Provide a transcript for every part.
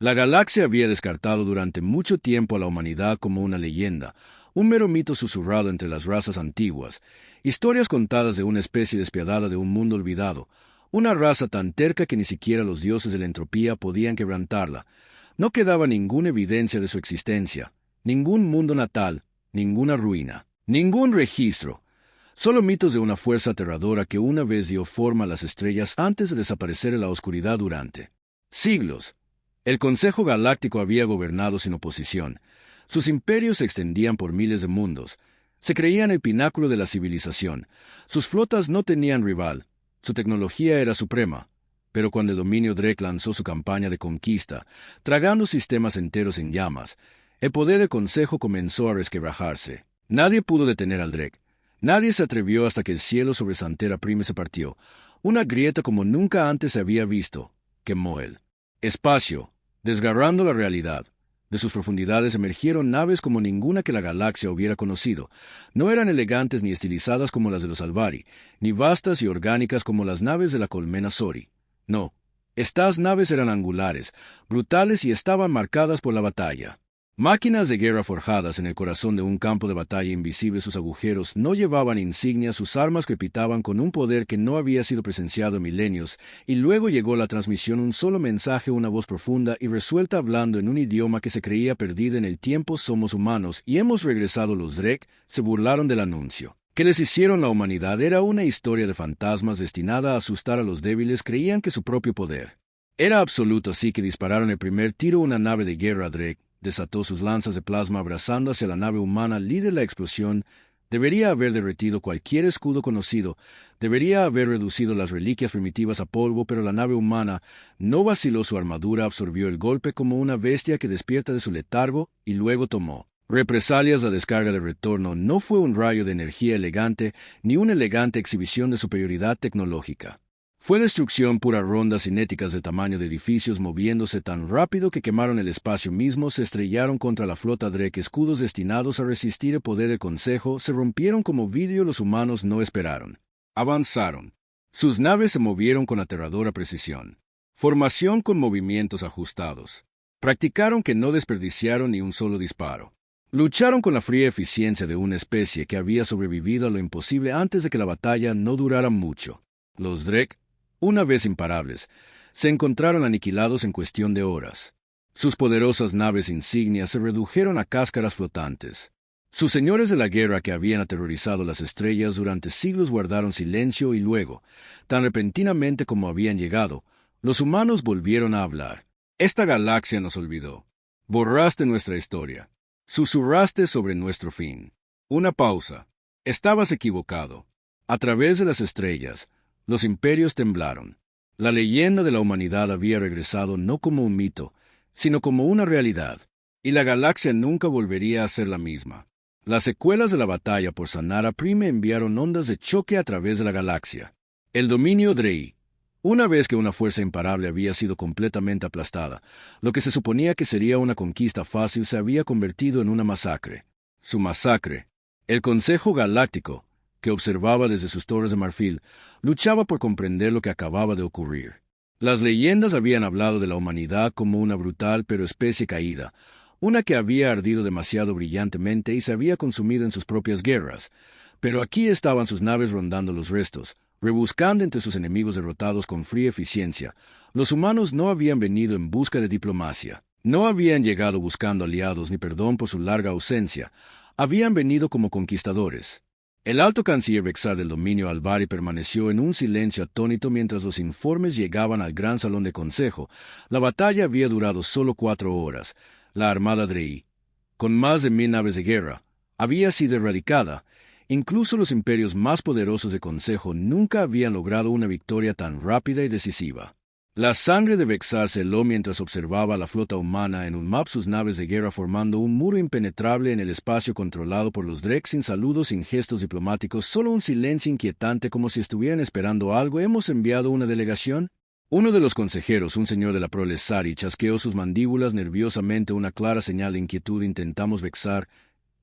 La galaxia había descartado durante mucho tiempo a la humanidad como una leyenda, un mero mito susurrado entre las razas antiguas, historias contadas de una especie despiadada de un mundo olvidado, una raza tan terca que ni siquiera los dioses de la entropía podían quebrantarla. No quedaba ninguna evidencia de su existencia, ningún mundo natal, ninguna ruina, ningún registro. Solo mitos de una fuerza aterradora que una vez dio forma a las estrellas antes de desaparecer en la oscuridad durante siglos. El Consejo Galáctico había gobernado sin oposición. Sus imperios se extendían por miles de mundos. Se creían el pináculo de la civilización. Sus flotas no tenían rival. Su tecnología era suprema. Pero cuando el dominio Drek lanzó su campaña de conquista, tragando sistemas enteros en llamas, el poder del Consejo comenzó a resquebrajarse. Nadie pudo detener al Drek. Nadie se atrevió hasta que el cielo sobre Santera Prime se partió. Una grieta como nunca antes se había visto. Quemó el espacio, desgarrando la realidad. De sus profundidades emergieron naves como ninguna que la galaxia hubiera conocido. No eran elegantes ni estilizadas como las de los Alvari, ni vastas y orgánicas como las naves de la colmena Sori. No, estas naves eran angulares, brutales y estaban marcadas por la batalla. Máquinas de guerra forjadas en el corazón de un campo de batalla invisible. Sus agujeros no llevaban insignias, sus armas crepitaban con un poder que no había sido presenciado en milenios, y luego llegó la transmisión, un solo mensaje, una voz profunda y resuelta hablando en un idioma que se creía perdido en el tiempo. Somos humanos y hemos regresado. Los Drek se burlaron del anuncio que les hicieron la humanidad. Era una historia de fantasmas destinada a asustar a los débiles. Creían que su propio poder era absoluto, así que dispararon el primer tiro. Una nave de guerra Drek desató sus lanzas de plasma abrazando hacia la nave humana líder. La explosión debería haber derretido cualquier escudo conocido, debería haber reducido las reliquias primitivas a polvo, pero la nave humana no vaciló. Su armadura absorbió el golpe como una bestia que despierta de su letargo y luego tomó represalias. La descarga de retorno no fue un rayo de energía elegante ni una elegante exhibición de superioridad tecnológica. Fue destrucción pura, rondas cinéticas del tamaño de edificios moviéndose tan rápido que quemaron el espacio mismo. Se estrellaron contra la flota Drek, escudos destinados a resistir el poder del Consejo. Se rompieron como vidrio. Los humanos no esperaron. Avanzaron. Sus naves se movieron con aterradora precisión. Formación con movimientos ajustados. Practicaron que no desperdiciaron ni un solo disparo. Lucharon con la fría eficiencia de una especie que había sobrevivido a lo imposible antes de que la batalla no durara mucho. Los Drek, una vez imparables, se encontraron aniquilados en cuestión de horas. Sus poderosas naves insignias se redujeron a cáscaras flotantes. Sus señores de la guerra, que habían aterrorizado las estrellas durante siglos, guardaron silencio y luego, tan repentinamente como habían llegado, los humanos volvieron a hablar. Esta galaxia nos olvidó. Borraste nuestra historia. Susurraste sobre nuestro fin. Una pausa. Estabas equivocado. A través de las estrellas, los imperios temblaron. La leyenda de la humanidad había regresado no como un mito, sino como una realidad, y la galaxia nunca volvería a ser la misma. Las secuelas de la batalla por Sanara Prime enviaron ondas de choque a través de la galaxia. El dominio Drei. Una vez que una fuerza imparable había sido completamente aplastada, lo que se suponía que sería una conquista fácil se había convertido en una masacre. Su masacre. El Consejo Galáctico, que observaba desde sus torres de marfil, luchaba por comprender lo que acababa de ocurrir. Las leyendas habían hablado de la humanidad como una brutal pero especie caída, una que había ardido demasiado brillantemente y se había consumido en sus propias guerras. Pero aquí estaban sus naves rondando los restos, rebuscando entre sus enemigos derrotados con fría eficiencia. Los humanos no habían venido en busca de diplomacia. No habían llegado buscando aliados ni perdón por su larga ausencia. Habían venido como conquistadores. El alto canciller Vexar del dominio Alvari permaneció en un silencio atónito mientras los informes llegaban al gran salón de consejo. La batalla había durado solo 4 horas. La armada Drei, con más de 1000 naves de guerra, había sido erradicada. Incluso los imperios más poderosos de consejo nunca habían logrado una victoria tan rápida y decisiva. La sangre de Vexar se heló mientras observaba a la flota humana en un map, sus naves de guerra formando un muro impenetrable en el espacio controlado por los Drek, sin saludos, sin gestos diplomáticos, solo un silencio inquietante como si estuvieran esperando algo. ¿Hemos enviado una delegación? Uno de los consejeros, un señor de la prole Sari, chasqueó sus mandíbulas nerviosamente, una clara señal de inquietud. Intentamos Vexar.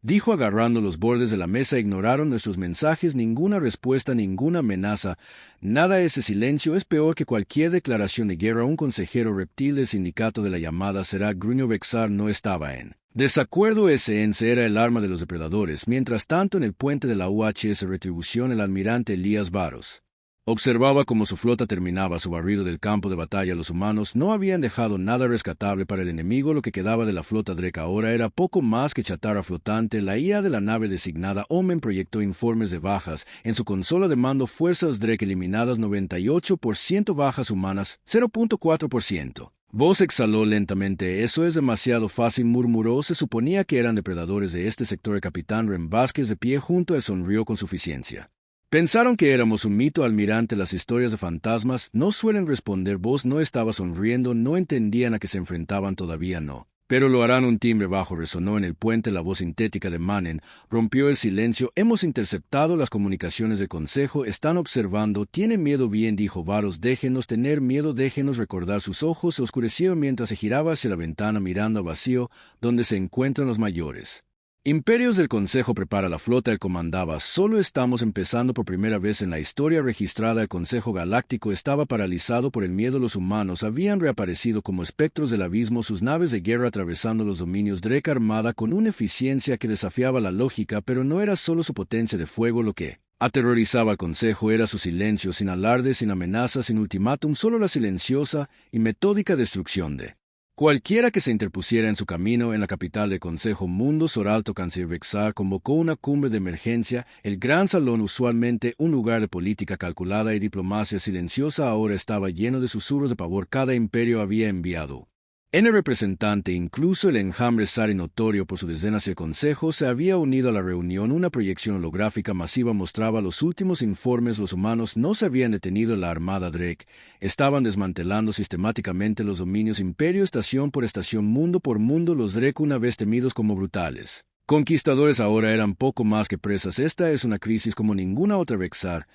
dijo agarrando los bordes de la mesa. Ignoraron nuestros mensajes, ninguna respuesta, ninguna amenaza. Nada. Ese silencio es peor que cualquier declaración de guerra. Un consejero reptil del sindicato de la llamada será gruñó. Vexar no estaba en desacuerdo. SS era el arma de los depredadores. Mientras tanto, en el puente de la UHS Retribución, el almirante Elías Varos observaba cómo su flota terminaba su barrido del campo de batalla. Los humanos no habían dejado nada rescatable para el enemigo. Lo que quedaba de la flota Drek ahora era poco más que chatarra flotante. La IA de la nave designada Omen proyectó informes de bajas. En su consola de mando, fuerzas Drek eliminadas 98%, bajas humanas 0.4%. Voz exhaló lentamente. Eso es demasiado fácil, murmuró. Se suponía que eran depredadores de este sector. El capitán Ren Vázquez, de pie junto a él, sonrió con suficiencia. Pensaron que éramos un mito, almirante. Las historias de fantasmas no suelen responder. Vos no estaba sonriendo. No entendían a qué se enfrentaban, todavía no. Pero lo harán. Un timbre bajo resonó en el puente. La voz sintética de Manen rompió el silencio. Hemos interceptado las comunicaciones del consejo. Están observando. ¿Tienen miedo? Bien, dijo Varos. Déjenos tener miedo. Déjenos recordar. Sus ojos se oscurecieron mientras se giraba hacia la ventana, mirando al vacío donde se encuentran los mayores imperios del Consejo. Prepara la flota. Él comandaba. Solo estamos empezando. Por primera vez en la historia registrada, el Consejo Galáctico estaba paralizado por el miedo. Los humanos habían reaparecido como espectros del abismo, sus naves de guerra atravesando los dominios Drek, armada con una eficiencia que desafiaba la lógica. Pero no era solo su potencia de fuego lo que aterrorizaba al Consejo, era su silencio, sin alarde, sin amenazas, sin ultimátum, solo la silenciosa y metódica destrucción de cualquiera que se interpusiera en su camino. En la capital del Consejo Mundo, Soralto, canciller Vexar convocó una cumbre de emergencia. El gran salón, usualmente un lugar de política calculada y diplomacia silenciosa, ahora estaba lleno de susurros de pavor. Cada imperio había enviado N representante. Incluso el enjambre Sari, notorio por su desdén hacia el Consejo, se había unido a la reunión. Una proyección holográfica masiva mostraba los últimos informes. Los humanos no se habían detenido. La armada Drek estaban desmantelando sistemáticamente los dominios imperio, estación por estación, mundo por mundo. Los Drek, una vez temidos como brutales conquistadores, ahora eran poco más que presas. Esta es una crisis como ninguna otra. Vexar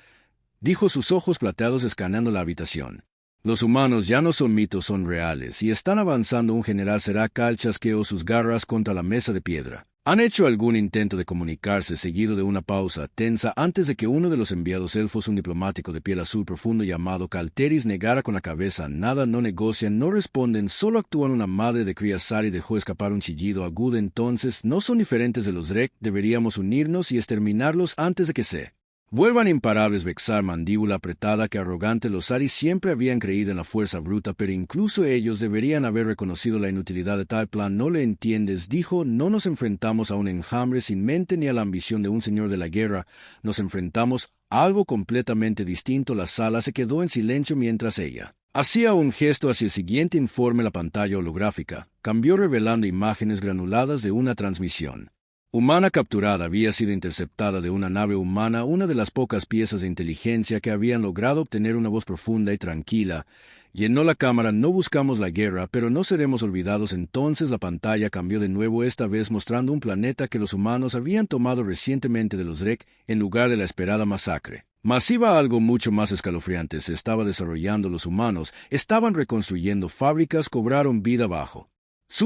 dijo, sus ojos plateados escaneando la habitación. Los humanos ya no son mitos, son reales, y están avanzando. Un general será Cal chasqueó sus garras contra la mesa de piedra. Han hecho algún intento de comunicarse, seguido de una pausa tensa antes de que uno de los enviados elfos, un diplomático de piel azul profundo llamado Calteris, negara con la cabeza. Nada, no negocian, no responden, solo actúan. Una madre de cría Sari dejó escapar un chillido agudo. Entonces, no son diferentes de los Drek. Deberíamos unirnos y exterminarlos antes de que se vuelvan imparables. Vexar, mandíbula apretada. Que arrogante. Los Sari siempre habían creído en la fuerza bruta, pero incluso ellos deberían haber reconocido la inutilidad de tal plan. No le entiendes, dijo. No nos enfrentamos a un enjambre sin mente ni a la ambición de un señor de la guerra. Nos enfrentamos a algo completamente distinto. La sala se quedó en silencio mientras ella hacía un gesto hacia el siguiente informe. La pantalla holográfica cambió, revelando imágenes granuladas de una transmisión humana capturada. Había sido interceptada de una nave humana, una de las pocas piezas de inteligencia que habían logrado obtener. Una voz profunda y tranquila llenó la cámara. No buscamos la guerra, pero no seremos olvidados. Entonces la pantalla cambió de nuevo, esta vez mostrando un planeta que los humanos habían tomado recientemente de los Drek en lugar de la esperada masacre masiva. Algo mucho más escalofriante se estaba desarrollando. Los humanos estaban reconstruyendo fábricas, cobraron vida bajo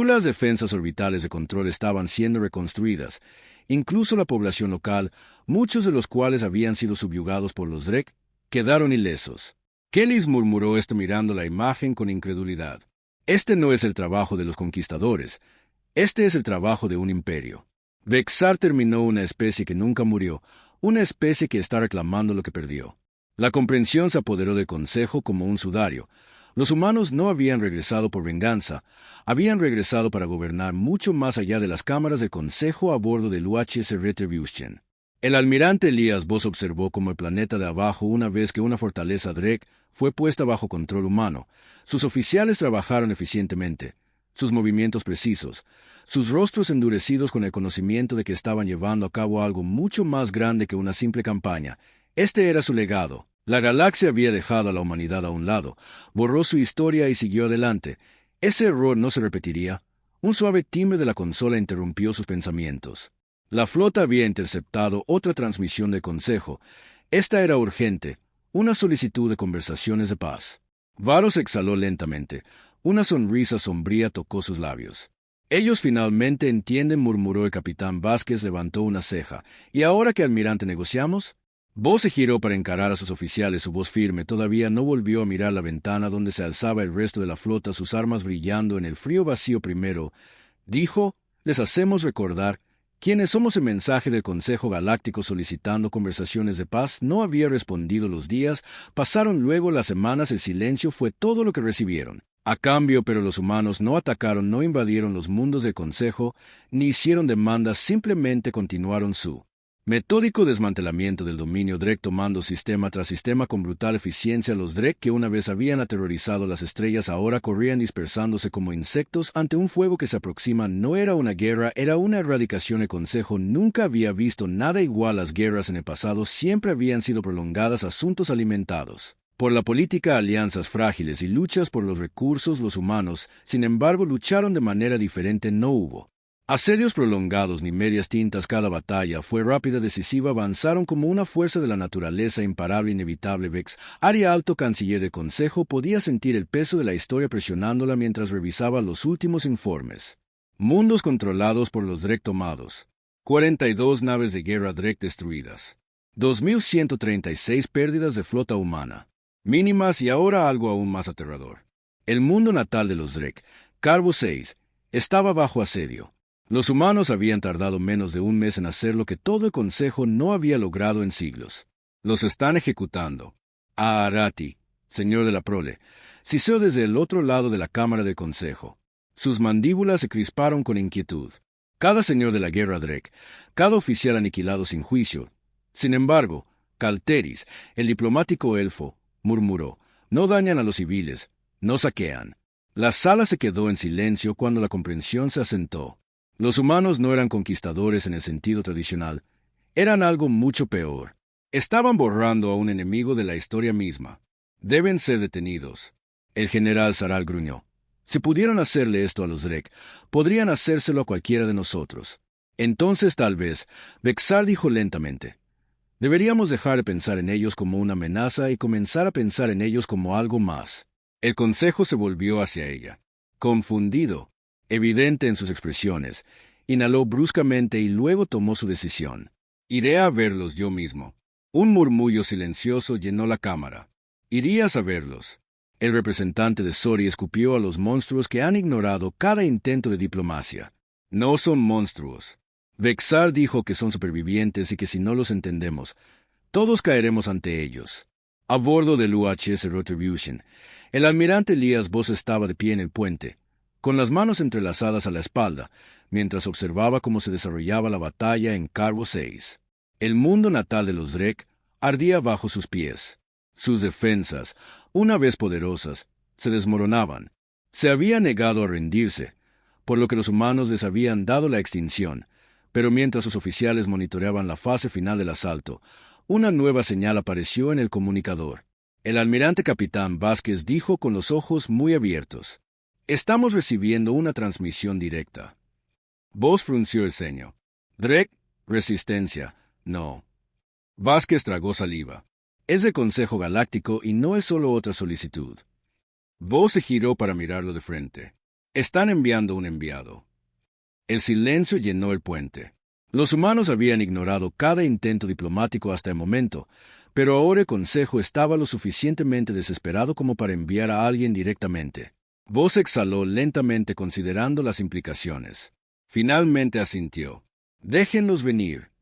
las defensas orbitales de control estaban siendo reconstruidas. Incluso la población local, muchos de los cuales habían sido subyugados por los Drek, quedaron ilesos. Kellys murmuró esto mirando la imagen con incredulidad. Este no es el trabajo de los conquistadores. Este es el trabajo de un imperio. Vexar terminó. Una especie que nunca murió, una especie que está reclamando lo que perdió. La comprensión se apoderó del Consejo como un sudario. Los humanos no habían regresado por venganza, habían regresado para gobernar mucho más allá de las cámaras del Consejo a bordo del UHS Retribution. El almirante Elías Voss observó como el planeta de abajo, una vez que una fortaleza Drek fue puesta bajo control humano. Sus oficiales trabajaron eficientemente, sus movimientos precisos, sus rostros endurecidos con el conocimiento de que estaban llevando a cabo algo mucho más grande que una simple campaña. Este era su legado. La galaxia había dejado a la humanidad a un lado, borró su historia y siguió adelante. Ese error no se repetiría. Un suave timbre de la consola interrumpió sus pensamientos. La flota había interceptado otra transmisión del Consejo. Esta era urgente, una solicitud de conversaciones de paz. Varos exhaló lentamente. Una sonrisa sombría tocó sus labios. Ellos finalmente entienden, murmuró el capitán Vázquez, levantó una ceja. ¿Y ahora qué, almirante, negociamos? Vos se giró para encarar a sus oficiales, su voz firme. Todavía no volvió a mirar la ventana donde se alzaba el resto de la flota, sus armas brillando en el frío vacío. Primero, dijo, les hacemos recordar quiénes somos. El mensaje del Consejo Galáctico solicitando conversaciones de paz no había respondido. Los días pasaron, luego las semanas, el silencio fue todo lo que recibieron. A cambio, pero los humanos no atacaron, no invadieron los mundos del Consejo, ni hicieron demandas, simplemente continuaron su metódico desmantelamiento del dominio Drek, tomando sistema tras sistema con brutal eficiencia. Los Drek, que una vez habían aterrorizado las estrellas, ahora corrían dispersándose como insectos ante un fuego que se aproxima. No era una guerra, era una erradicación. El Consejo nunca había visto nada igual. Las guerras en el pasado siempre habían sido prolongadas, asuntos alimentados por la política, alianzas frágiles y luchas por los recursos. Los humanos, sin embargo, lucharon de manera diferente. No hubo asedios prolongados ni medias tintas. Cada batalla fue rápida, decisiva. Avanzaron como una fuerza de la naturaleza, imparable, inevitable. Vex, área alto canciller del Consejo, podía sentir el peso de la historia presionándola mientras revisaba los últimos informes. Mundos controlados por los Drek tomados. 42 naves de guerra Drek destruidas. 2.136 pérdidas de flota humana. Mínimas, y ahora algo aún más aterrador. El mundo natal de los Drek, Carvo 6, estaba bajo asedio. Los humanos habían tardado menos de un mes en hacer lo que todo el Consejo no había logrado en siglos. Los están ejecutando. A Arati, señor de la prole, siseó desde el otro lado de la cámara del Consejo. Sus mandíbulas se crisparon con inquietud. Cada señor de la guerra Drek, cada oficial aniquilado sin juicio. Sin embargo, Calteris, el diplomático elfo, murmuró, no dañan a los civiles, no saquean. La sala se quedó en silencio cuando la comprensión se asentó. Los humanos no eran conquistadores en el sentido tradicional, eran algo mucho peor. Estaban borrando a un enemigo de la historia misma. Deben ser detenidos. El general Zaral gruñó. Si pudieran hacerle esto a los Drek, podrían hacérselo a cualquiera de nosotros. Entonces tal vez, Vexar dijo lentamente, deberíamos dejar de pensar en ellos como una amenaza y comenzar a pensar en ellos como algo más. El Consejo se volvió hacia ella. Confundido, evidente en sus expresiones, inhaló bruscamente y luego tomó su decisión. Iré a verlos yo mismo. Un murmullo silencioso llenó la cámara. Irías a verlos. El representante de Sori escupió a los monstruos que han ignorado cada intento de diplomacia. No son monstruos. Vexar dijo que son supervivientes y que si no los entendemos, todos caeremos ante ellos. A bordo del UHS Retribution, el almirante Elias Voss estaba de pie en el puente, con las manos entrelazadas a la espalda, mientras observaba cómo se desarrollaba la batalla en Carvo 6. El mundo natal de los Drek ardía bajo sus pies. Sus defensas, una vez poderosas, se desmoronaban. Se había negado a rendirse, por lo que los humanos les habían dado la extinción, pero mientras sus oficiales monitoreaban la fase final del asalto, una nueva señal apareció en el comunicador. El almirante capitán Vázquez dijo con los ojos muy abiertos, «Estamos recibiendo una transmisión directa». Voss frunció el ceño. «Drek, resistencia, no». Vázquez tragó saliva. «Es el Consejo Galáctico y no es solo otra solicitud». Voss se giró para mirarlo de frente. «Están enviando un enviado». El silencio llenó el puente. Los humanos habían ignorado cada intento diplomático hasta el momento, pero ahora el Consejo estaba lo suficientemente desesperado como para enviar a alguien directamente. Voss exhaló lentamente considerando las implicaciones. Finalmente asintió. «Déjenlos venir»,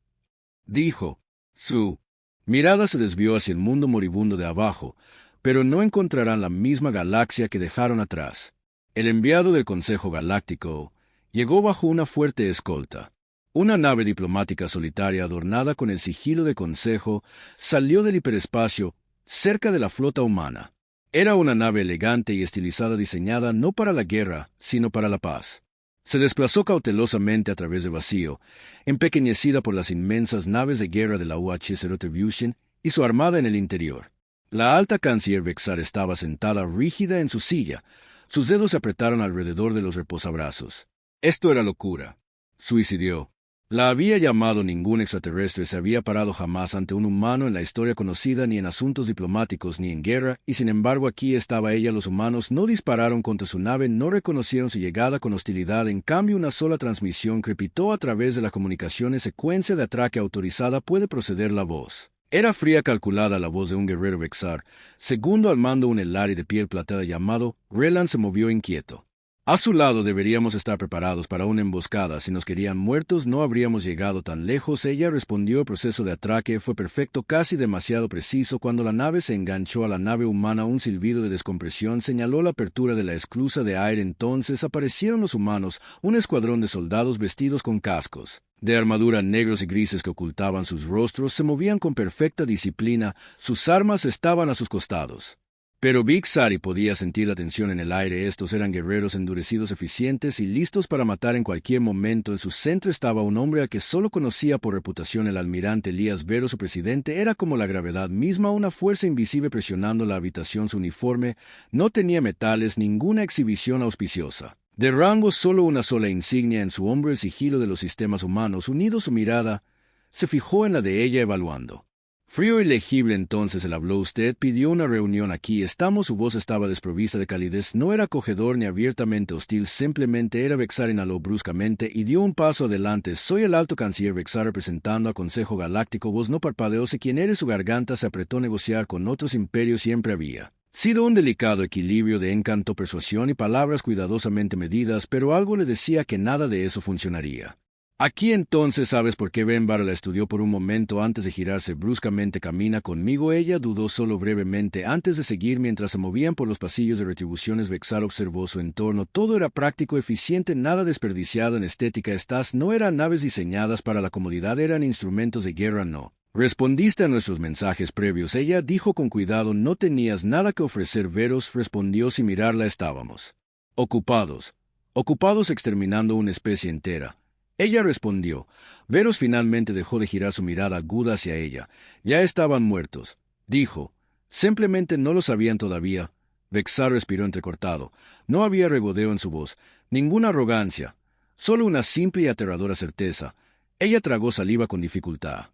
dijo. Su mirada se desvió hacia el mundo moribundo de abajo, pero no encontrarán la misma galaxia que dejaron atrás. El enviado del Consejo Galáctico llegó bajo una fuerte escolta. Una nave diplomática solitaria adornada con el sigilo del Consejo salió del hiperespacio cerca de la flota humana. Era una nave elegante y estilizada diseñada no para la guerra, sino para la paz. Se desplazó cautelosamente a través del vacío, empequeñecida por las inmensas naves de guerra de la UHS Retribution y su armada en el interior. La alta canciller Vexar estaba sentada rígida en su silla. Sus dedos se apretaron alrededor de los reposabrazos. Esto era locura. Suicidió. La había llamado ningún extraterrestre se había parado jamás ante un humano en la historia conocida, ni en asuntos diplomáticos, ni en guerra, y sin embargo aquí estaba ella. Los humanos no dispararon contra su nave, no reconocieron su llegada con hostilidad. En cambio, una sola transmisión crepitó a través de las comunicaciones. Secuencia de atraque autorizada. Puede proceder la voz. Era fría, calculada la voz de un guerrero Vexar. Segundo al mando, un Elari de piel plateada llamado Relan se movió inquieto. A su lado deberíamos estar preparados para una emboscada. Si nos querían muertos, no habríamos llegado tan lejos. Ella respondió. El proceso de atraque fue perfecto, casi demasiado preciso. Cuando la nave se enganchó a la nave humana, un silbido de descompresión señaló la apertura de la esclusa de aire. Entonces aparecieron los humanos, un escuadrón de soldados vestidos con cascos de armadura negros y grises que ocultaban sus rostros. Se movían con perfecta disciplina. Sus armas estaban a sus costados. Pero Big Sari podía sentir la tensión en el aire. Estos eran guerreros endurecidos, eficientes y listos para matar en cualquier momento. En su centro estaba un hombre a que solo conocía por reputación, el almirante Elías Vero. Su presidente era como la gravedad misma, una fuerza invisible presionando la habitación. Su uniforme no tenía metales, ninguna exhibición auspiciosa. De rango, solo una sola insignia en su hombro, el sigilo de los sistemas humanos. Unido, su mirada se fijó en la de ella, evaluando. Frío y legible. Entonces él habló. Usted pidió una reunión. Aquí estamos. Su voz estaba desprovista de calidez. No era acogedor ni abiertamente hostil. Simplemente era Vexar. Inhaló bruscamente y dio un paso adelante. Soy el alto canciller Vexar, representando a Consejo Galáctico. Voz no parpadeó. Sé quién eres. Su garganta se apretó. Negociar con otros imperios siempre había sido un delicado equilibrio de encanto, persuasión y palabras cuidadosamente medidas, pero algo le decía que nada de eso funcionaría. Aquí entonces sabes por qué. Benbar la estudió por un momento antes de girarse bruscamente. Camina conmigo. Ella dudó solo brevemente antes de seguir. Mientras se movían por los pasillos de retribuciones, Vexar observó su entorno. Todo era práctico, eficiente, nada desperdiciado en estética. Estas no eran naves diseñadas para la comodidad, eran instrumentos de guerra. No respondiste a nuestros mensajes previos, ella dijo con cuidado. No tenías nada que ofrecer. Veros respondió sin mirarla. Estábamos ocupados exterminando una especie entera. Ella respondió. Veros finalmente dejó de girar su mirada aguda hacia ella. Ya estaban muertos, dijo. Simplemente no lo sabían todavía. Vexar respiró entrecortado. No había regodeo en su voz, ninguna arrogancia, solo una simple y aterradora certeza. Ella tragó saliva con dificultad.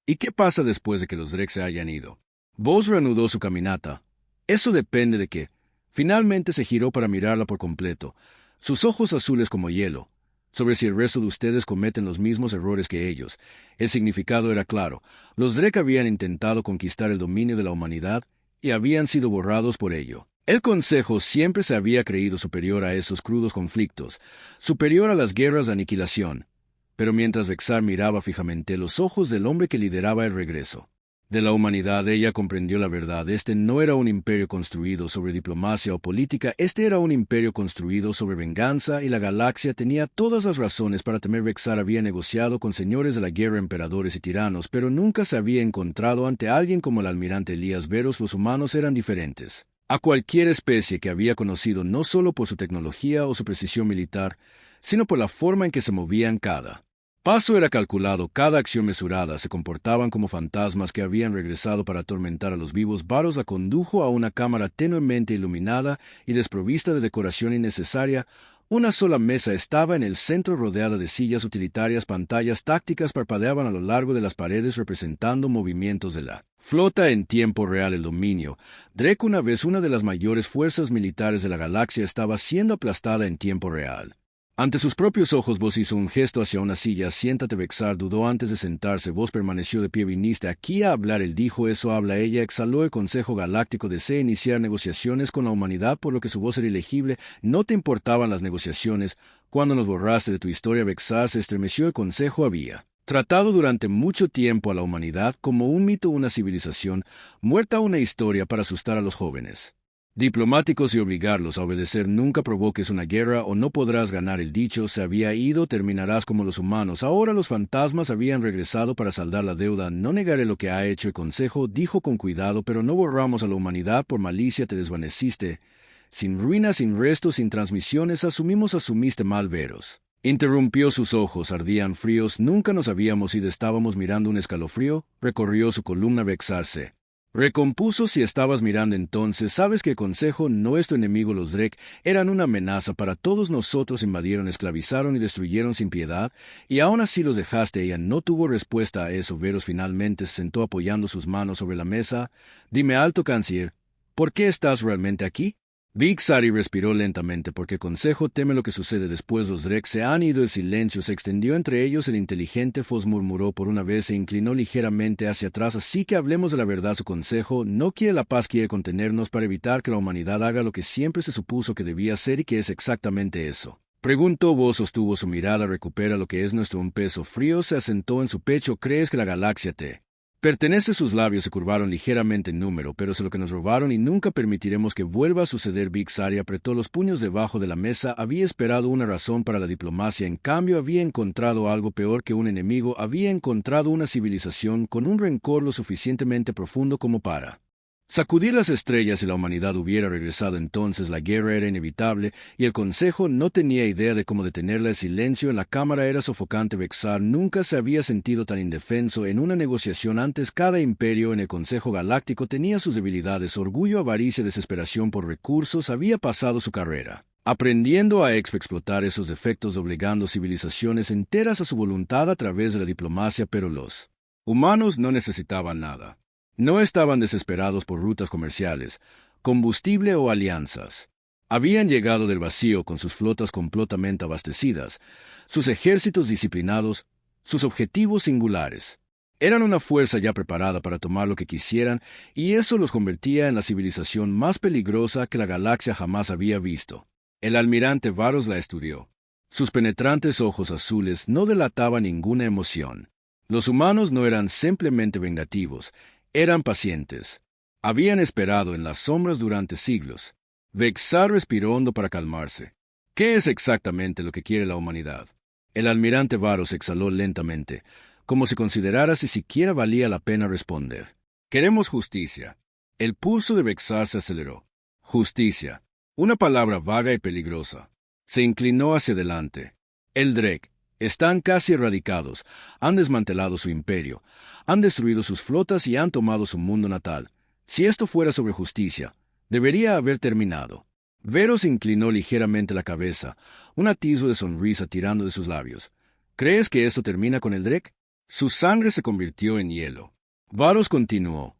¿Y qué pasa después de que los Drek se hayan ido? Vos reanudó su caminata. Eso depende de que. Finalmente se giró para mirarla por completo, sus ojos azules como hielo. Sobre si el resto de ustedes cometen los mismos errores que ellos. El significado era claro. Los Drek habían intentado conquistar el dominio de la humanidad y habían sido borrados por ello. El Consejo siempre se había creído superior a esos crudos conflictos, superior a las guerras de aniquilación. Pero mientras Vexar miraba fijamente los ojos del hombre que lideraba el regreso de la humanidad, ella comprendió la verdad. Este no era un imperio construido sobre diplomacia o política, este era un imperio construido sobre venganza, y la galaxia tenía todas las razones para temer. Vexar había negociado con señores de la guerra, emperadores y tiranos, pero nunca se había encontrado ante alguien como el almirante Elías Veros. Los humanos eran diferentes a cualquier especie que había conocido, no solo por su tecnología o su precisión militar, sino por la forma en que se movían. Cada paso era calculado, cada acción mesurada. Se comportaban como fantasmas que habían regresado para atormentar a los vivos. Varos la condujo a una cámara tenuemente iluminada y desprovista de decoración innecesaria. Una sola mesa estaba en el centro, rodeada de sillas utilitarias. Pantallas tácticas parpadeaban a lo largo de las paredes, representando movimientos de la flota en tiempo real. El dominio Drek, una vez una de las mayores fuerzas militares de la galaxia, estaba siendo aplastada en tiempo real. Ante sus propios ojos. Vos hizo un gesto hacia una silla. Siéntate. Vexar dudó antes de sentarse. Vos permaneció de pie. Viniste aquí a hablar. Él dijo. Eso habla. Ella exhaló. El Consejo Galáctico desea iniciar negociaciones con la humanidad, por lo que su voz era ilegible. No te importaban las negociaciones. Cuando nos borraste de tu historia. Vexar se estremeció. El Consejo había tratado durante mucho tiempo a la humanidad como un mito, una civilización muerta, una historia para asustar a los jóvenes diplomáticos y obligarlos a obedecer. Nunca provoques una guerra o no podrás ganar. El dicho se había ido. Terminarás como los humanos. Ahora los fantasmas habían regresado para saldar la deuda. No negaré lo que ha hecho el Consejo, dijo con cuidado, pero no borramos a la humanidad por malicia. Te desvaneciste. Sin ruinas, sin restos, sin transmisiones. Asumiste mal. Veros interrumpió. Sus ojos ardían fríos. Nunca nos habíamos ido. Estábamos mirando. Un escalofrío recorrió su columna. Vexarse Recompuso si estabas mirando entonces, sabes que el Consejo, nuestro enemigo los Drek, eran una amenaza para todos nosotros, invadieron, esclavizaron y destruyeron sin piedad, y aún así los dejaste. Ella no tuvo respuesta a eso. Veros finalmente se sentó apoyando sus manos sobre la mesa. Dime alto, canciller, ¿por qué estás realmente aquí? Vixari respiró lentamente porque el Consejo teme lo que sucede después. Los Drek se han ido. El silencio se extendió entre ellos. El inteligente Foz murmuró por una vez, se inclinó ligeramente hacia atrás. Así que hablemos de la verdad. Su Consejo no quiere la paz, quiere contenernos para evitar que la humanidad haga lo que siempre se supuso que debía hacer y que es exactamente eso. Preguntó. Vos sostuvo su mirada. Recupera lo que es nuestro. Un peso frío se asentó en su pecho. ¿Crees que la galaxia te pertenece? Sus labios se curvaron ligeramente en número, pero es lo que nos robaron y nunca permitiremos que vuelva a suceder. Vixari apretó los puños debajo de la mesa. Había esperado una razón para la diplomacia, en cambio había encontrado algo peor que un enemigo. Había encontrado una civilización con un rencor lo suficientemente profundo como para sacudir las estrellas. Si la humanidad hubiera regresado entonces, la guerra era inevitable, y el Consejo no tenía idea de cómo detenerla. El silencio en la cámara era sofocante. Vexar nunca se había sentido tan indefenso en una negociación antes. Cada imperio en el Consejo Galáctico tenía sus debilidades. Orgullo, avaricia, desesperación por recursos. Había pasado su carrera aprendiendo a explotar esos defectos, obligando civilizaciones enteras a su voluntad a través de la diplomacia, pero los humanos no necesitaban nada. No estaban desesperados por rutas comerciales, combustible o alianzas. Habían llegado del vacío con sus flotas completamente abastecidas, sus ejércitos disciplinados, sus objetivos singulares. Eran una fuerza ya preparada para tomar lo que quisieran, y eso los convertía en la civilización más peligrosa que la galaxia jamás había visto. El almirante Varos la estudió. Sus penetrantes ojos azules no delataban ninguna emoción. Los humanos no eran simplemente vengativos, eran pacientes. Habían esperado en las sombras durante siglos. Vexar respiró hondo para calmarse. ¿Qué es exactamente lo que quiere la humanidad? El almirante Varos exhaló lentamente, como si considerara si siquiera valía la pena responder. Queremos justicia. El pulso de Vexar se aceleró. Justicia. Una palabra vaga y peligrosa. Se inclinó hacia adelante. El Drek. Están casi erradicados, han desmantelado su imperio, han destruido sus flotas y han tomado su mundo natal. Si esto fuera sobre justicia, debería haber terminado. Veros inclinó ligeramente la cabeza, un atisbo de sonrisa tirando de sus labios. ¿Crees que esto termina con el Drek? Su sangre se convirtió en hielo. Varos continuó.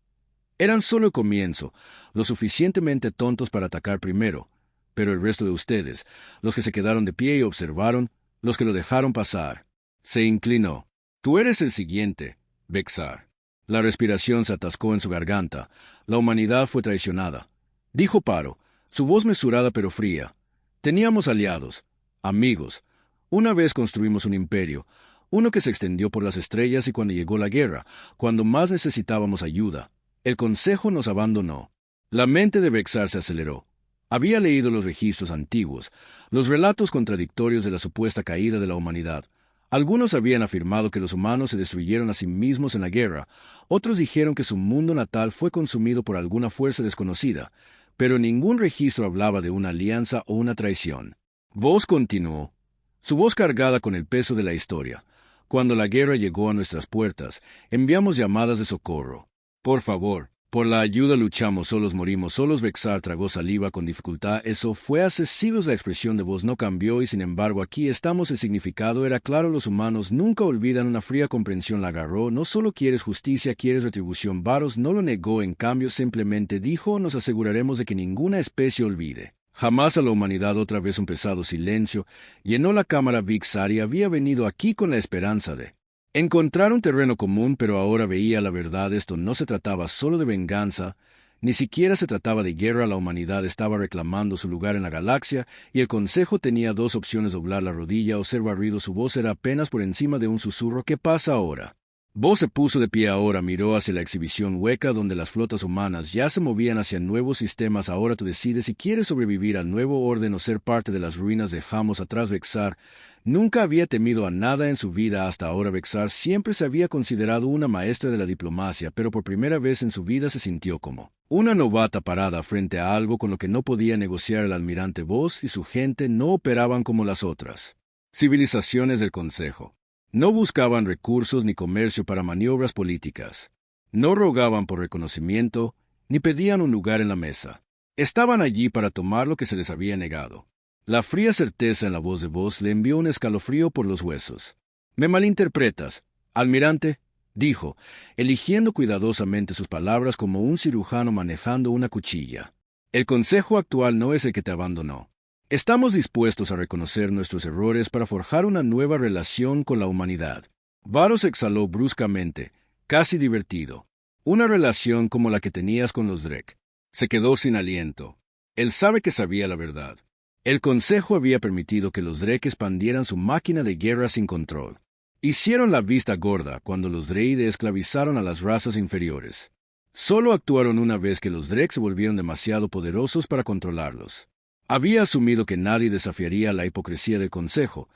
Eran solo el comienzo, lo suficientemente tontos para atacar primero, pero el resto de ustedes, los que se quedaron de pie y observaron, los que lo dejaron pasar. Se inclinó. Tú eres el siguiente, Vexar. La respiración se atascó en su garganta. La humanidad fue traicionada. Dijo Paro, su voz mesurada pero fría. Teníamos aliados, amigos. Una vez construimos un imperio, uno que se extendió por las estrellas, y cuando llegó la guerra, cuando más necesitábamos ayuda, el Consejo nos abandonó. La mente de Vexar se aceleró. Había leído los registros antiguos, los relatos contradictorios de la supuesta caída de la humanidad. Algunos habían afirmado que los humanos se destruyeron a sí mismos en la guerra, otros dijeron que su mundo natal fue consumido por alguna fuerza desconocida, pero ningún registro hablaba de una alianza o una traición. Voz continuó, su voz cargada con el peso de la historia. Cuando la guerra llegó a nuestras puertas, enviamos llamadas de socorro. Por favor, por la ayuda luchamos, solos morimos, solos. Vexar tragó saliva con dificultad. Eso fue hace siglos. La expresión de voz no cambió y sin embargo aquí estamos. El significado era claro. Los humanos nunca olvidan. Una fría comprensión la agarró. No solo quieres justicia, quieres retribución. Varos no lo negó, en cambio simplemente dijo, nos aseguraremos de que ninguna especie olvide jamás a la humanidad. Otra vez un pesado silencio llenó la cámara. Vixari había venido aquí con la esperanza de encontrar un terreno común, pero ahora veía la verdad. Esto no se trataba solo de venganza, ni siquiera se trataba de guerra. La humanidad estaba reclamando su lugar en la galaxia, y el Consejo tenía dos opciones: doblar la rodilla o ser barrido. Su voz era apenas por encima de un susurro. ¿Qué pasa ahora? Voz se puso de pie ahora, miró hacia la exhibición hueca donde las flotas humanas ya se movían hacia nuevos sistemas. Ahora tú decides si quieres sobrevivir al nuevo orden o ser parte de las ruinas. Dejamos atrás. Vexar nunca había temido a nada en su vida hasta ahora. Vexar siempre se había considerado una maestra de la diplomacia, pero por primera vez en su vida se sintió como una novata parada frente a algo con lo que no podía negociar. El almirante Voz y su gente no operaban como las otras civilizaciones del Consejo. No buscaban recursos ni comercio para maniobras políticas. No rogaban por reconocimiento, ni pedían un lugar en la mesa. Estaban allí para tomar lo que se les había negado. La fría certeza en la voz de Voss le envió un escalofrío por los huesos. «Me malinterpretas, almirante», dijo, eligiendo cuidadosamente sus palabras como un cirujano manejando una cuchilla. «El consejo actual no es el que te abandonó. Estamos dispuestos a reconocer nuestros errores para forjar una nueva relación con la humanidad». Varus exhaló bruscamente, casi divertido. «Una relación como la que tenías con los Drek». Se quedó sin aliento. Él sabe que sabía la verdad. El Consejo había permitido que los Drek expandieran su máquina de guerra sin control. Hicieron la vista gorda cuando los Dreide esclavizaron a las razas inferiores. Solo actuaron una vez que los Drek se volvieron demasiado poderosos para controlarlos. Había asumido que nadie desafiaría la hipocresía del Consejo,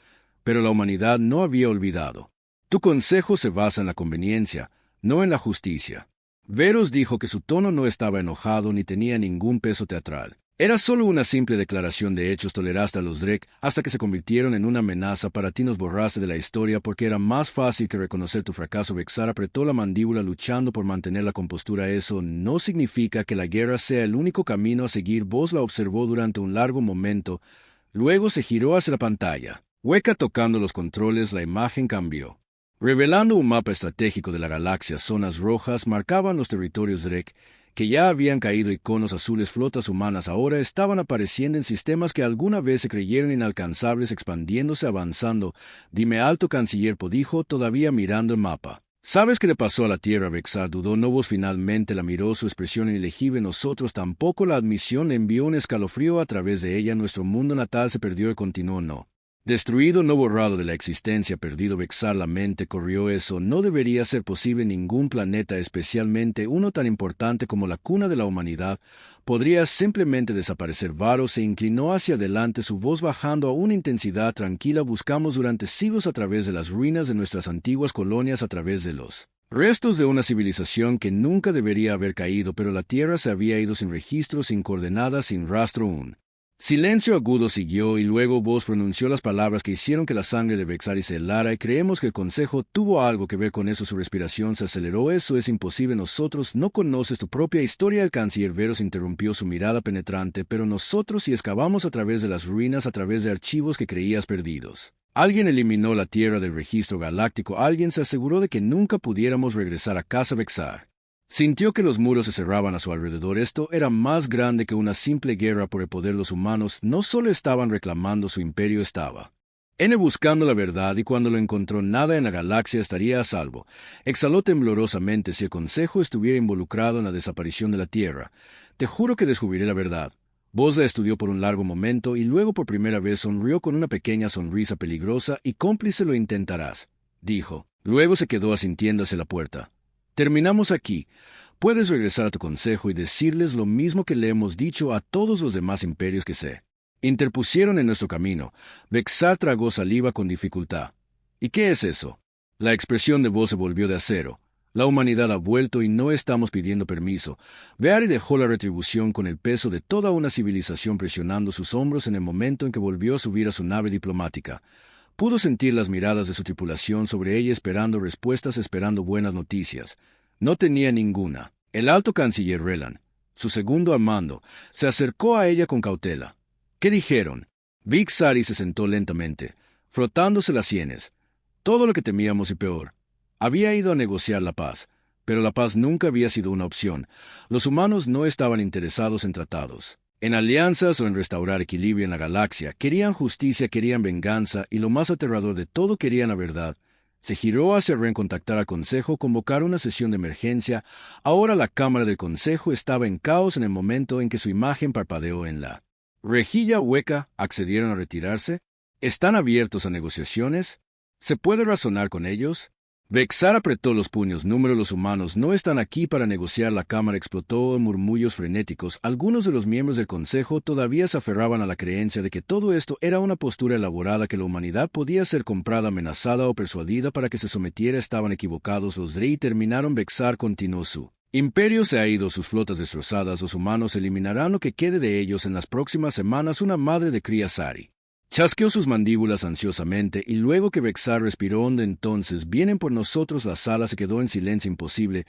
pero la humanidad no había olvidado. Tu consejo se basa en la conveniencia, no en la justicia. Verus dijo que su tono no estaba enojado ni tenía ningún peso teatral. Era solo una simple declaración de hechos. Toleraste a los Drek hasta que se convirtieron en una amenaza para ti. Nos borraste de la historia porque era más fácil que reconocer tu fracaso. Vexar apretó la mandíbula luchando por mantener la compostura. Eso no significa que la guerra sea el único camino a seguir. Voss la observó durante un largo momento. Luego se giró hacia la pantalla. Hueca tocando los controles, la imagen cambió. Revelando un mapa estratégico de la galaxia, zonas rojas marcaban los territorios Drek, que ya habían caído iconos azules. Flotas humanas ahora estaban apareciendo en sistemas que alguna vez se creyeron inalcanzables, expandiéndose, avanzando. «Dime, alto canciller», dijo, todavía mirando el mapa. «¿Sabes qué le pasó a la Tierra?» Vexar dudó. Novos finalmente la miró, su expresión ilegible. «Nosotros tampoco». La admisión le envió un escalofrío a través de ella. «Nuestro mundo natal se perdió», y continuó. «No. Destruido, no borrado de la existencia, perdido». Vexar la mente corrió. Eso no debería ser posible. Ningún planeta, especialmente uno tan importante como la cuna de la humanidad, podría simplemente desaparecer. Varus se inclinó hacia adelante, su voz bajando a una intensidad tranquila. «Buscamos durante siglos a través de las ruinas de nuestras antiguas colonias, a través de los restos de una civilización que nunca debería haber caído, pero la Tierra se había ido sin registro, sin coordenadas, sin rastro». Un silencio agudo siguió y luego Voss pronunció las palabras que hicieron que la sangre de Vexari se helara. «Y creemos que el Consejo tuvo algo que ver con eso». Su respiración se aceleró. «Eso es imposible. Nosotros no conoces tu propia historia». El canciller Verus interrumpió su mirada penetrante. «Pero nosotros sí excavamos a través de las ruinas, a través de archivos que creías perdidos. Alguien eliminó la Tierra del registro galáctico. Alguien se aseguró de que nunca pudiéramos regresar a casa». Vexar sintió que los muros se cerraban a su alrededor. Esto era más grande que una simple guerra por el poder. Los humanos no solo estaban reclamando su imperio, estaba buscando la verdad, y cuando lo encontró, nada en la galaxia estaría a salvo. Exhaló temblorosamente. «Si el Consejo estuviera involucrado en la desaparición de la Tierra, te juro que descubriré la verdad». Voss la estudió por un largo momento y luego por primera vez sonrió con una pequeña sonrisa peligrosa. «Y cómplice lo intentarás», dijo. Luego se quedó asintiendo hacia la puerta. «Terminamos aquí. Puedes regresar a tu consejo y decirles lo mismo que le hemos dicho a todos los demás imperios que se interpusieron en nuestro camino». Vexar tragó saliva con dificultad. «¿Y qué es eso?». La expresión de Voss se volvió de acero. «La humanidad ha vuelto y no estamos pidiendo permiso». Veari dejó la retribución con el peso de toda una civilización presionando sus hombros en el momento en que volvió a subir a su nave diplomática. Pudo sentir las miradas de su tripulación sobre ella, esperando respuestas, esperando buenas noticias. No tenía ninguna. El alto canciller Relan, su segundo al mando, se acercó a ella con cautela. «¿Qué dijeron?». Vixari se sentó lentamente, frotándose las sienes. «Todo lo que temíamos y peor. Había ido a negociar la paz, pero la paz nunca había sido una opción. Los humanos no estaban interesados en tratados, en alianzas o en restaurar equilibrio en la galaxia. Querían justicia, querían venganza, y lo más aterrador de todo, querían la verdad». Se giró hacia recontactar al Consejo, convocar una sesión de emergencia. Ahora la Cámara del Consejo estaba en caos en el momento en que su imagen parpadeó en la rejilla hueca. ¿Accedieron a retirarse? ¿Están abiertos a negociaciones? ¿Se puede razonar con ellos? Vexar apretó los puños. «Número, los humanos no están aquí para negociar». La cámara explotó en murmullos frenéticos. Algunos de los miembros del Consejo todavía se aferraban a la creencia de que todo esto era una postura elaborada, que la humanidad podía ser comprada, amenazada o persuadida para que se sometiera. Estaban equivocados. Los Drei terminaron. Vexar continuó. «Su imperio se ha ido, sus flotas destrozadas. Los humanos eliminarán lo que quede de ellos en las próximas semanas». Una madre de cría Sari chasqueó sus mandíbulas ansiosamente, y luego que Vexar respiró hondo, «Entonces vienen por nosotros». La sala se quedó en silencio imposible.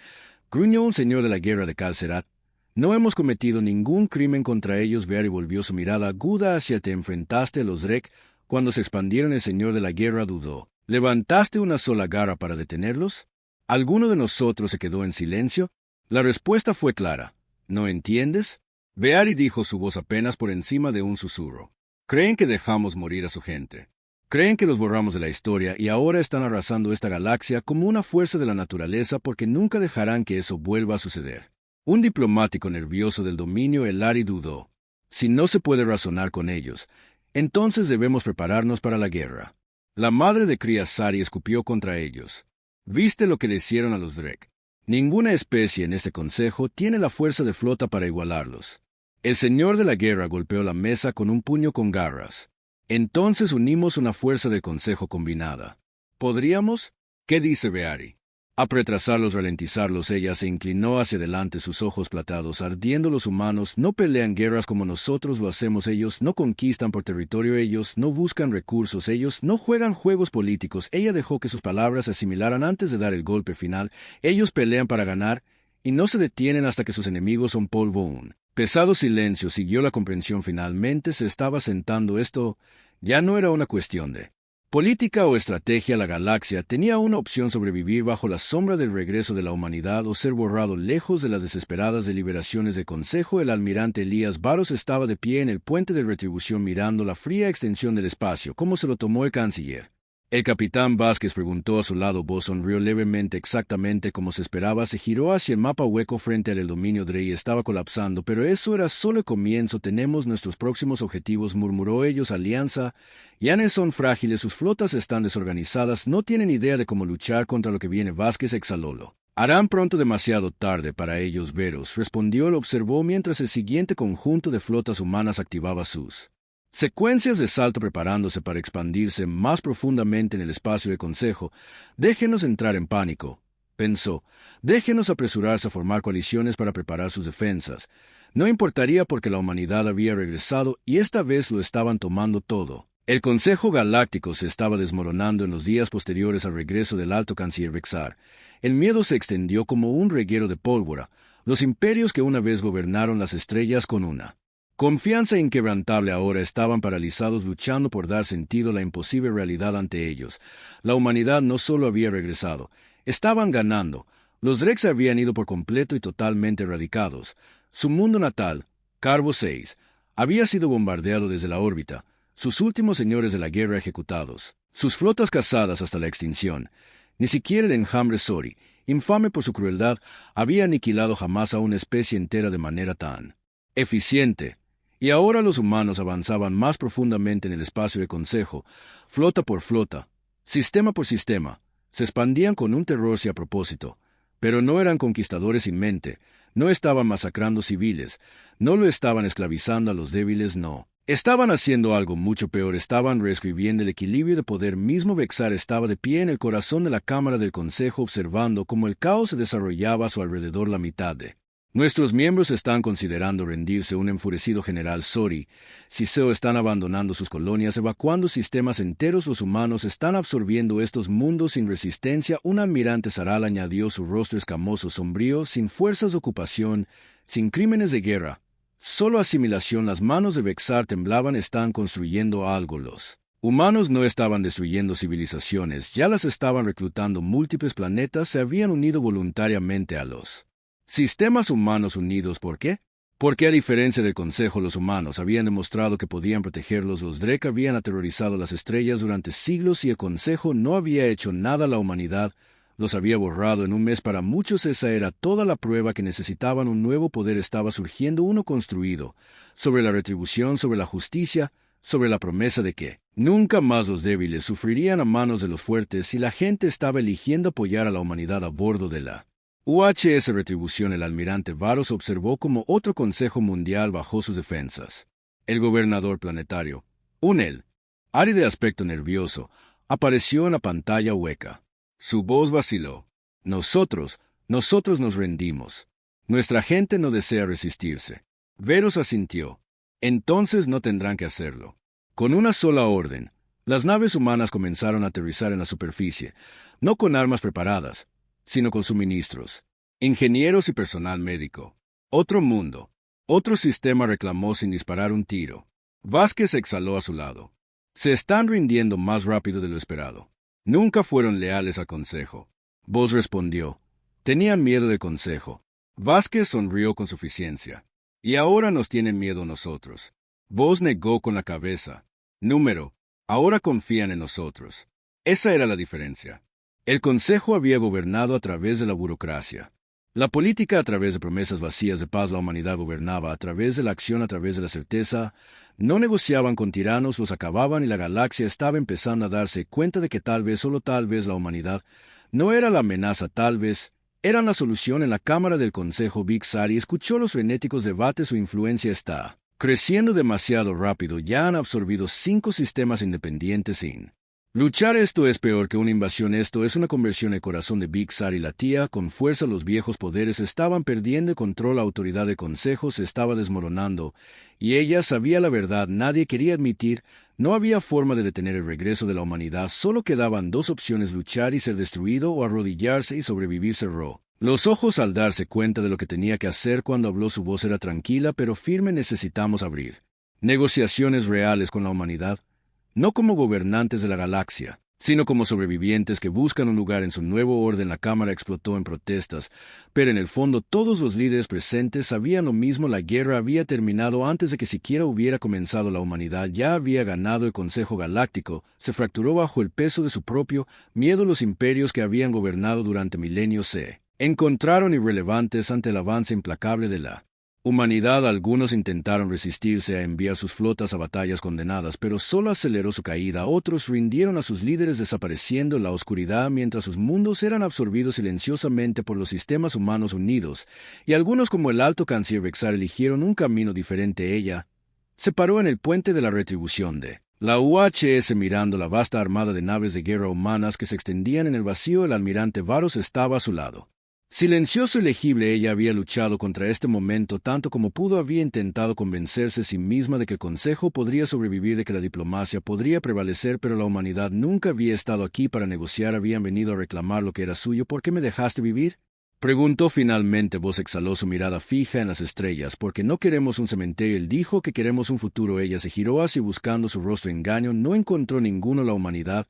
Gruñó un señor de la guerra de Calcerat. No hemos cometido ningún crimen contra ellos. Beari volvió su mirada aguda hacia te enfrentaste a los Drek. Cuando se expandieron, el señor de la guerra dudó. ¿Levantaste una sola garra para detenerlos? ¿Alguno de nosotros se quedó en silencio? La respuesta fue clara. ¿No entiendes? Beari dijo, su voz apenas por encima de un susurro. Creen que dejamos morir a su gente. Creen que los borramos de la historia y ahora están arrasando esta galaxia como una fuerza de la naturaleza porque nunca dejarán que eso vuelva a suceder. Un diplomático nervioso del dominio Elari dudó. Si no se puede razonar con ellos, entonces debemos prepararnos para la guerra. La madre de Cría Sari escupió contra ellos. ¿Viste lo que le hicieron a los Drek? Ninguna especie en este consejo tiene la fuerza de flota para igualarlos. El señor de la guerra golpeó la mesa con un puño con garras. Entonces unimos una fuerza del consejo combinada. ¿Podríamos? ¿Qué dice Beari? A retrasarlos, ralentizarlos, ella se inclinó hacia adelante, sus ojos plateados, ardiendo. Los humanos no pelean guerras como nosotros lo hacemos, ellos no conquistan por territorio, ellos no buscan recursos, ellos no juegan juegos políticos. Ella dejó que sus palabras se asimilaran antes de dar el golpe final. Ellos pelean para ganar y no se detienen hasta que sus enemigos son polvo. Un pesado silencio siguió la comprensión. Finalmente se estaba sentando. Esto ya no era una cuestión de política o estrategia. La galaxia tenía una opción: sobrevivir bajo la sombra del regreso de la humanidad o ser borrado lejos de las desesperadas deliberaciones del Consejo. El almirante Elías Barros estaba de pie en el puente de retribución mirando la fría extensión del espacio. ¿Cómo se lo tomó el canciller? El capitán Vázquez preguntó a su lado. Vos sonrió levemente, exactamente como se esperaba. Se giró hacia el mapa hueco frente al dominio Drey. Estaba colapsando, pero eso era solo el comienzo. Tenemos nuestros próximos objetivos, murmuró. Ellos, alianza. Yanes son frágiles, sus flotas están desorganizadas, no tienen idea de cómo luchar contra lo que viene. Vázquez exhaló. Harán pronto demasiado tarde para ellos. Veros, respondió. Lo observó mientras el siguiente conjunto de flotas humanas activaba sus secuencias de salto, preparándose para expandirse más profundamente en el espacio de consejo. Déjenos entrar en pánico, pensó. Déjenos apresurarse a formar coaliciones para preparar sus defensas. No importaría porque la humanidad había regresado y esta vez lo estaban tomando todo. El Consejo Galáctico se estaba desmoronando en los días posteriores al regreso del alto canciller Vexar. El miedo se extendió como un reguero de pólvora. Los imperios que una vez gobernaron las estrellas con una confianza inquebrantable ahora estaban paralizados, luchando por dar sentido a la imposible realidad ante ellos. La humanidad no solo había regresado, estaban ganando. Los Drek se habían ido por completo y totalmente erradicados. Su mundo natal, Carvo 6, había sido bombardeado desde la órbita, sus últimos señores de la guerra ejecutados, sus flotas cazadas hasta la extinción. Ni siquiera el enjambre Sori, infame por su crueldad, había aniquilado jamás a una especie entera de manera tan eficiente. Y ahora los humanos avanzaban más profundamente en el espacio de consejo, flota por flota, sistema por sistema, se expandían con un terror sin propósito, pero no eran conquistadores sin mente, no estaban masacrando civiles, no lo estaban esclavizando a los débiles, no. Estaban haciendo algo mucho peor, estaban reescribiendo el equilibrio de poder mismo. Vexar estaba de pie en el corazón de la Cámara del Consejo observando cómo el caos se desarrollaba a su alrededor. La mitad de nuestros miembros están considerando rendirse. Un enfurecido general Sori, Ciseo, están abandonando sus colonias, evacuando sistemas enteros. Los humanos están absorbiendo estos mundos sin resistencia. Un almirante Zaral añadió, su rostro escamoso, sombrío, sin fuerzas de ocupación, sin crímenes de guerra, solo asimilación. Las manos de Vexar temblaban. Están construyendo algo. Los humanos no estaban destruyendo civilizaciones, ya las estaban reclutando. Múltiples planetas se habían unido voluntariamente a los sistemas humanos unidos. ¿Por qué? Porque a diferencia del Consejo, los humanos habían demostrado que podían protegerlos. Los Drek habían aterrorizado las estrellas durante siglos y el Consejo no había hecho nada. La humanidad los había borrado en un mes. Para muchos esa era toda la prueba que necesitaban. Un nuevo poder estaba surgiendo, uno construido sobre la retribución, sobre la justicia, sobre la promesa de que nunca más los débiles sufrirían a manos de los fuertes, y la gente estaba eligiendo apoyar a la humanidad a bordo de la UHS Retribución. El almirante Varos observó cómo otro Consejo Mundial bajó sus defensas. El gobernador planetario, Unel, Ari de aspecto nervioso, apareció en la pantalla hueca. Su voz vaciló. Nosotros nos rendimos. Nuestra gente no desea resistirse. Veros asintió. Entonces no tendrán que hacerlo. Con una sola orden, las naves humanas comenzaron a aterrizar en la superficie, no con armas preparadas, sino con suministros. Ingenieros y personal médico. Otro mundo. Otro sistema reclamó sin disparar un tiro. Vázquez exhaló a su lado. Se están rindiendo más rápido de lo esperado. Nunca fueron leales al Consejo. Voz respondió. Tenían miedo del Consejo. Vázquez sonrió con suficiencia. Y ahora nos tienen miedo nosotros. Voz negó con la cabeza. Número. Ahora confían en nosotros. Esa era la diferencia. El Consejo había gobernado a través de la burocracia. La política a través de promesas vacías de paz, la humanidad gobernaba a través de la acción, a través de la certeza. No negociaban con tiranos, los acababan y la galaxia estaba empezando a darse cuenta de que tal vez, solo tal vez, la humanidad no era la amenaza, tal vez eran la solución. En la cámara del Consejo, Big Sari escuchó los frenéticos debates. Su influencia está creciendo demasiado rápido. Ya han absorbido 5 sistemas independientes sin luchar. Esto es peor que una invasión. Esto es una conversión. El corazón de Big Sari latía con fuerza. Los viejos poderes estaban perdiendo el control. La autoridad del Consejo se estaba desmoronando. Y ella sabía la verdad. Nadie quería admitir. No había forma de detener el regreso de la humanidad. Solo quedaban 2 opciones: luchar y ser destruido, o arrodillarse y sobrevivir. Cerró los ojos al darse cuenta de lo que tenía que hacer. Cuando habló, su voz era tranquila pero firme. Necesitamos abrir negociaciones reales con la humanidad. No como gobernantes de la galaxia, sino como sobrevivientes que buscan un lugar en su nuevo orden. La cámara explotó en protestas, pero en el fondo todos los líderes presentes sabían lo mismo. La guerra había terminado antes de que siquiera hubiera comenzado. La humanidad ya había ganado. El Consejo Galáctico se fracturó bajo el peso de su propio miedo. Los imperios que habían gobernado durante milenios se encontraron irrelevantes ante el avance implacable de la humanidad. Algunos intentaron resistirse a enviar sus flotas a batallas condenadas, pero solo aceleró su caída. Otros rindieron a sus líderes, desapareciendo en la oscuridad mientras sus mundos eran absorbidos silenciosamente por los sistemas humanos unidos. Y algunos, como el alto canciller Vexar, eligieron un camino diferente. Ella se paró en el puente de la retribución de la UHS mirando la vasta armada de naves de guerra humanas que se extendían en el vacío. El almirante Varos estaba a su lado. Silencioso y legible, ella había luchado contra este momento tanto como pudo. Había intentado convencerse a sí misma de que el Consejo podría sobrevivir, de que la diplomacia podría prevalecer, pero la humanidad nunca había estado aquí para negociar. Habían venido a reclamar lo que era suyo. ¿Por qué me dejaste vivir?, preguntó finalmente. Voz exhaló, su mirada fija en las estrellas. Porque no queremos un cementerio. Él dijo que queremos un futuro. Ella se giró hacia buscando su rostro. Engaño. No encontró ninguno. La humanidad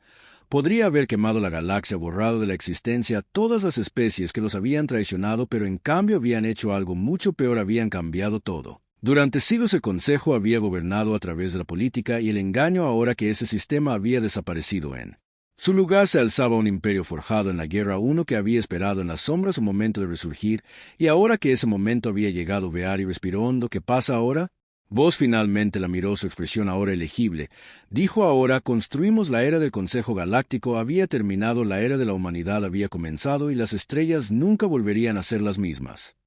podría haber quemado la galaxia, borrado de la existencia todas las especies que los habían traicionado, pero en cambio habían hecho algo mucho peor. Habían cambiado todo. Durante siglos el Consejo había gobernado a través de la política y el engaño. Ahora que ese sistema había desaparecido, en su lugar se alzaba un imperio forjado en la guerra, uno que había esperado en las sombras su momento de resurgir, y ahora que ese momento había llegado, Beari respiró hondo. ¿Qué pasa ahora? Voz finalmente la miró, su expresión ahora elegible. Dijo: ahora construimos la era del Consejo Galáctico. Había terminado. La era de la humanidad había comenzado y las estrellas nunca volverían a ser las mismas.